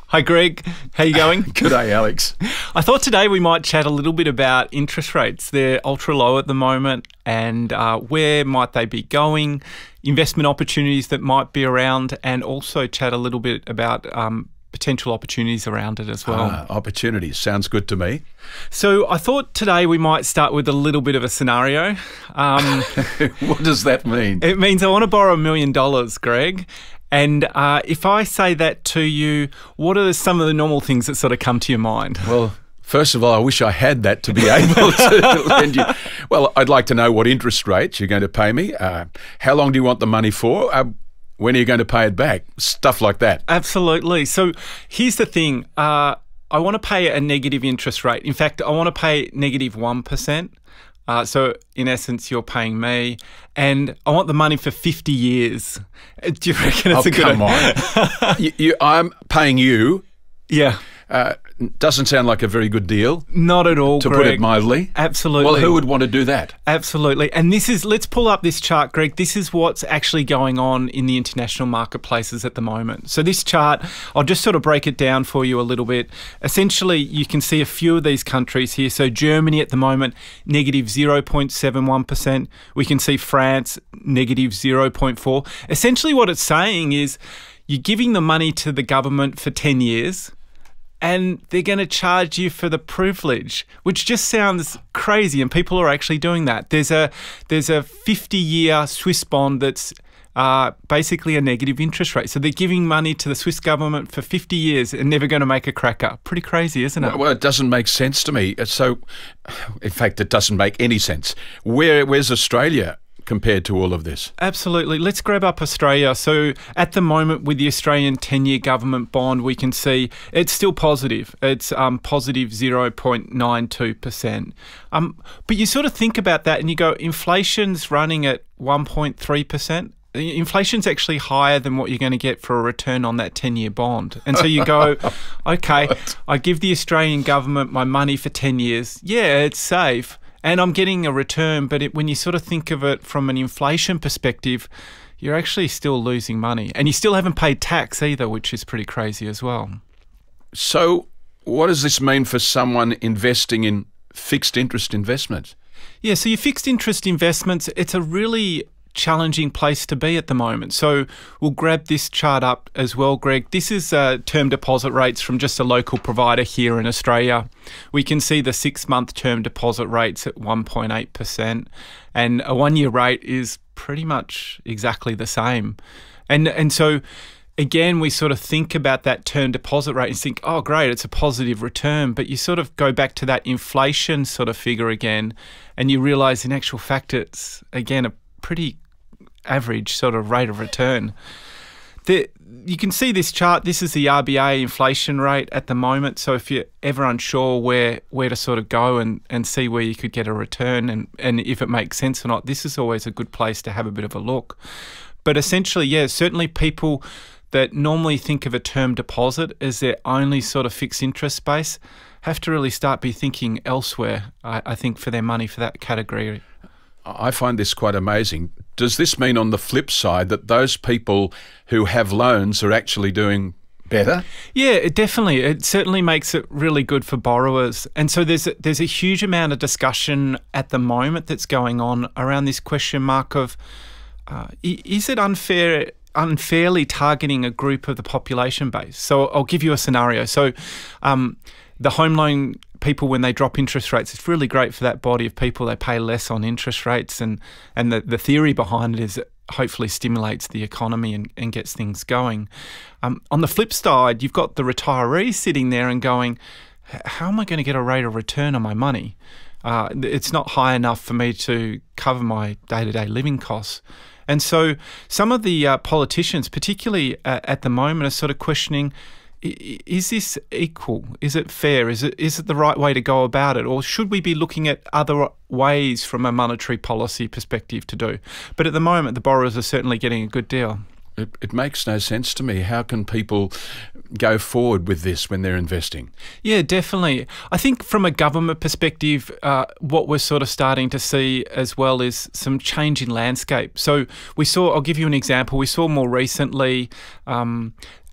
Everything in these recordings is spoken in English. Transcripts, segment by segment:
Hi, Greg. How you going? Good day, Alex. I thought today we might chat a little bit about interest rates. They're ultra low at the moment, and where might they be going, investment opportunities that might be around, and also chat a little bit about potential opportunities around it as well. Opportunities. Sounds good to me. So I thought today we might start with a little bit of a scenario. What does that mean? It means I want to borrow $1 million, Greg. And if I say that to you, what are some of the normal things that sort of come to your mind? Well, first of all, I wish I had that to be able to lend you. Well, I'd like to know what interest rates you're going to pay me. How long do you want the money for? When are you going to pay it back? Stuff like that. Absolutely. So here's the thing. I want to pay a negative interest rate. In fact, I want to pay negative 1%. So in essence, you're paying me, and I want the money for 50 years. Do you reckon it's a good idea? I'm paying you. Yeah. Doesn't sound like a very good deal. Not at all, to Greg. put it mildly. Absolutely. Well, who would want to do that? Absolutely. And this is, let's pull up this chart, Greg. This is what's actually going on in the international marketplaces at the moment. So this chart, I'll just sort of break it down for you a little bit. Essentially, you can see a few of these countries here. So Germany at the moment, negative 0.71%. We can see France, negative 0.4%. Essentially what it's saying is you're giving the money to the government for 10 years, and they're going to charge you for the privilege, which just sounds crazy, and people are actually doing that. There's a 50-year Swiss bond that's basically a negative interest rate. So they're giving money to the Swiss government for 50 years and never going to make a cracker. Pretty crazy, isn't it? Well, it doesn't make sense to me. So, in fact, it doesn't make any sense. Where's Australia compared to all of this? Absolutely. Let's grab up Australia. So at the moment with the Australian 10-year government bond, we can see it's still positive. It's positive 0.92%. But you sort of think about that and you go, inflation's running at 1.3%. Inflation's actually higher than what you're going to get for a return on that 10-year bond. And so you go, okay, I give the Australian government my money for 10 years. Yeah, it's safe. And I'm getting a return, but when you sort of think of it from an inflation perspective, you're actually still losing money. And you still haven't paid tax either, which is pretty crazy as well. So what does this mean for someone investing in fixed interest investments? Yeah, so your fixed interest investments, it's a really challenging place to be at the moment. So we'll grab this chart up as well, Greg. This is term deposit rates from just a local provider here in Australia. We can see the 6-month term deposit rates at 1.8%, and a 1-year rate is pretty much exactly the same. And so again, we sort of think about that term deposit rate and think, oh, great, it's a positive return. But you sort of go back to that inflation sort of figure again, and you realise in actual fact it's, again, a pretty average sort of rate of return. You can see this chart. This is the RBA inflation rate at the moment. So if you're ever unsure where to sort of go and see where you could get a return and if it makes sense or not, this is always a good place to have a bit of a look. But essentially, yeah, certainly people that normally think of a term deposit as their only sort of fixed interest space have to really start be thinking elsewhere, I think, for their money for that category. I find this quite amazing. Does this mean on the flip side that those people who have loans are actually doing better? Yeah, it certainly makes it really good for borrowers. And so there's a huge amount of discussion at the moment that's going on around this question mark of is it unfairly targeting a group of the population base? So I'll give you a scenario. So the home loan people, when they drop interest rates, it's really great for that body of people. They pay less on interest rates, and the theory behind it is it hopefully stimulates the economy and gets things going. On the flip side, you've got the retiree sitting there and going, how am I going to get a rate of return on my money? It's not high enough for me to cover my day-to-day living costs. And so some of the politicians, particularly at the moment, are sort of questioning, is this equal? Is it fair? Is it the right way to go about it? Or should we be looking at other ways from a monetary policy perspective to do? But at the moment, the borrowers are certainly getting a good deal. It makes no sense to me. How can people go forward with this when they're investing? Yeah, definitely. I think from a government perspective, what we're sort of starting to see as well is some change in landscape. So we saw, I'll give you an example, we saw more recently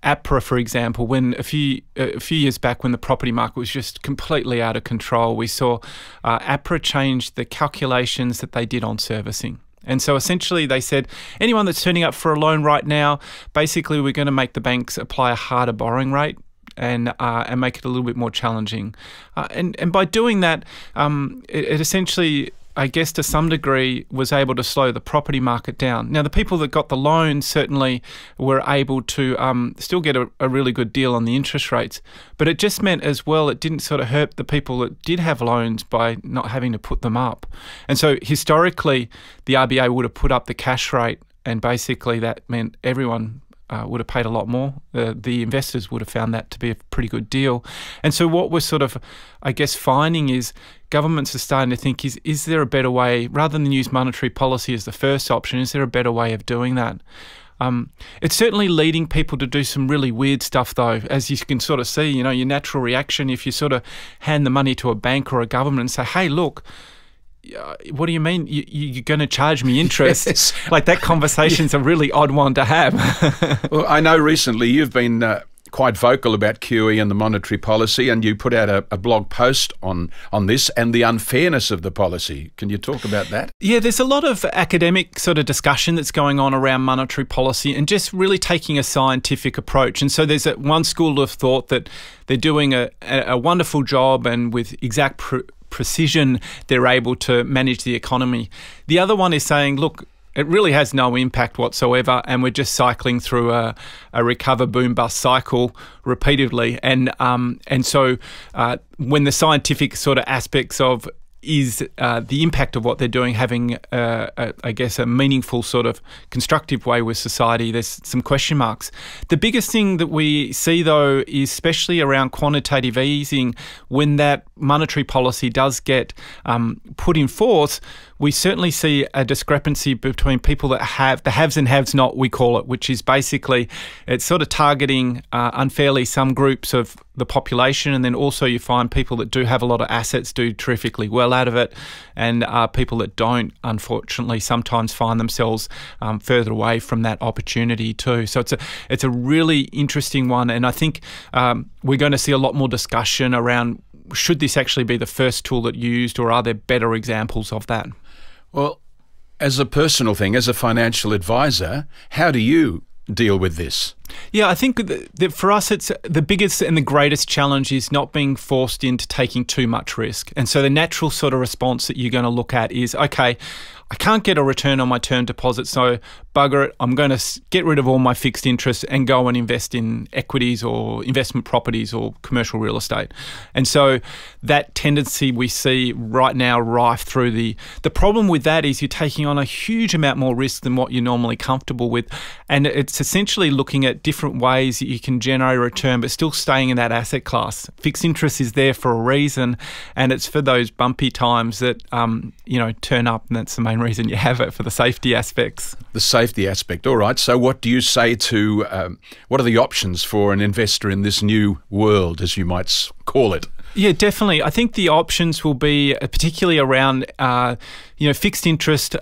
APRA, for example, when a few years back when the property market was just completely out of control, we saw APRA change the calculations that they did on servicing. And so essentially they said, anyone that's turning up for a loan right now, basically we're going to make the banks apply a harder borrowing rate and make it a little bit more challenging. And by doing that, it essentially, I guess to some degree, was able to slow the property market down. Now, the people that got the loan certainly were able to still get a really good deal on the interest rates, but it just meant as well, it didn't sort of hurt the people that did have loans by not having to put them up. And so historically, the RBA would have put up the cash rate, and basically that meant everyone would have paid a lot more. The investors would have found that to be a pretty good deal. And so what we're sort of, I guess, finding is governments are starting to think, is there a better way, rather than use monetary policy as the first option, is there a better way of doing that? It's certainly leading people to do some really weird stuff, though, as you can sort of see, your natural reaction if you sort of hand the money to a bank or a government and say, hey, look, what do you mean you're going to charge me interest? Yes. Like, that conversation's a really odd one to have. Well, I know recently you've been quite vocal about QE and the monetary policy, and you put out a blog post on this and the unfairness of the policy. Can you talk about that? Yeah, there's a lot of academic sort of discussion that's going on around monetary policy and just really taking a scientific approach. And so there's one school of thought that they're doing a wonderful job, and with exact precision, they're able to manage the economy. The other one is saying, look, it really has no impact whatsoever, and we're just cycling through a recover, boom, bust cycle repeatedly. And so when the scientific sort of aspects of is the impact of what they're doing having, I guess, a meaningful sort of constructive way with society, there's some question marks. The biggest thing that we see, though, is especially around quantitative easing, when that monetary policy does get put in force, we certainly see a discrepancy between people that have the haves and haves not, we call it, which is basically it's sort of targeting unfairly some groups of the population, and then also you find people that do have a lot of assets do terrifically well out of it, and people that don't, unfortunately, sometimes find themselves further away from that opportunity too. So it's a really interesting one, and I think we're going to see a lot more discussion around, should this actually be the first tool that used, or are there better examples of that? Well, as a personal thing, as a financial advisor, how do you deal with this? Yeah, I think that for us, it's the biggest and the greatest challenge is not being forced into taking too much risk. And so the natural sort of response that you're going to look at is, okay, I can't get a return on my term deposit, so bugger it, I'm going to get rid of all my fixed interest and go and invest in equities or investment properties or commercial real estate. And so that tendency we see right now rife through the problem with that is you're taking on a huge amount more risk than what you're normally comfortable with. And it's essentially looking at different ways that you can generate a return but still staying in that asset class. Fixed interest is there for a reason, and it's for those bumpy times that turn up, and that's the main reason you have it, for the safety aspects. The safety aspect. All right. So what do you say to, what are the options for an investor in this new world, as you might call it? Yeah, definitely. I think the options will be particularly around, fixed interest.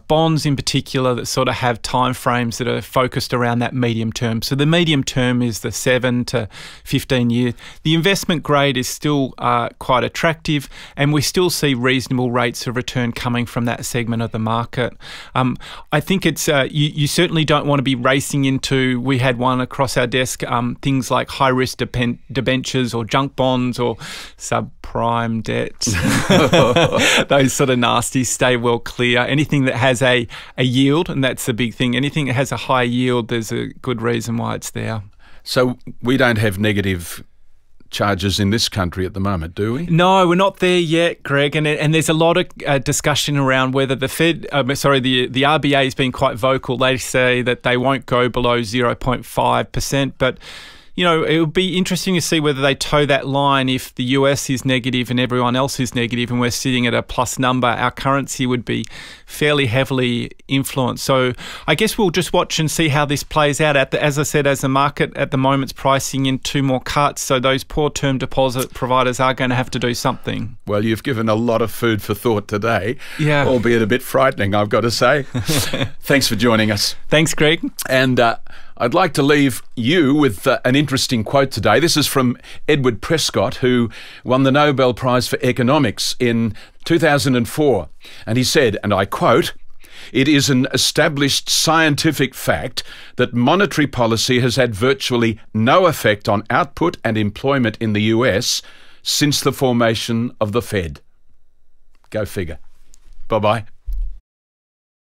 Bonds in particular that sort of have time frames that are focused around that medium term. So the medium term is the 7 to 15 year. The investment grade is still quite attractive, and we still see reasonable rates of return coming from that segment of the market. I think it's you certainly don't want to be racing into, we had one across our desk, things like high risk debentures or junk bonds or subprime debt. Those sort of nasties, stay well clear. Anything that has a yield, and that's the big thing. Anything that has a high yield, there's a good reason why it's there. So we don't have negative charges in this country at the moment, do we? No, we're not there yet, Greg. And there's a lot of discussion around whether the RBA has been quite vocal. They say that they won't go below 0.5%, but it would be interesting to see whether they toe that line. If the US is negative and everyone else is negative and we're sitting at a plus number, our currency would be fairly heavily influenced. So I guess we'll just watch and see how this plays out. As I said, as the market at the moment's pricing in 2 more cuts, so those poor term deposit providers are going to have to do something. Well, you've given a lot of food for thought today, yeah, albeit a bit frightening, I've got to say. Thanks for joining us. Thanks, Greg. And I'd like to leave you with an interesting quote today. This is from Edward Prescott, who won the Nobel Prize for Economics in 2004. And he said, and I quote, "It is an established scientific fact that monetary policy has had virtually no effect on output and employment in the US since the formation of the Fed." Go figure. Bye-bye.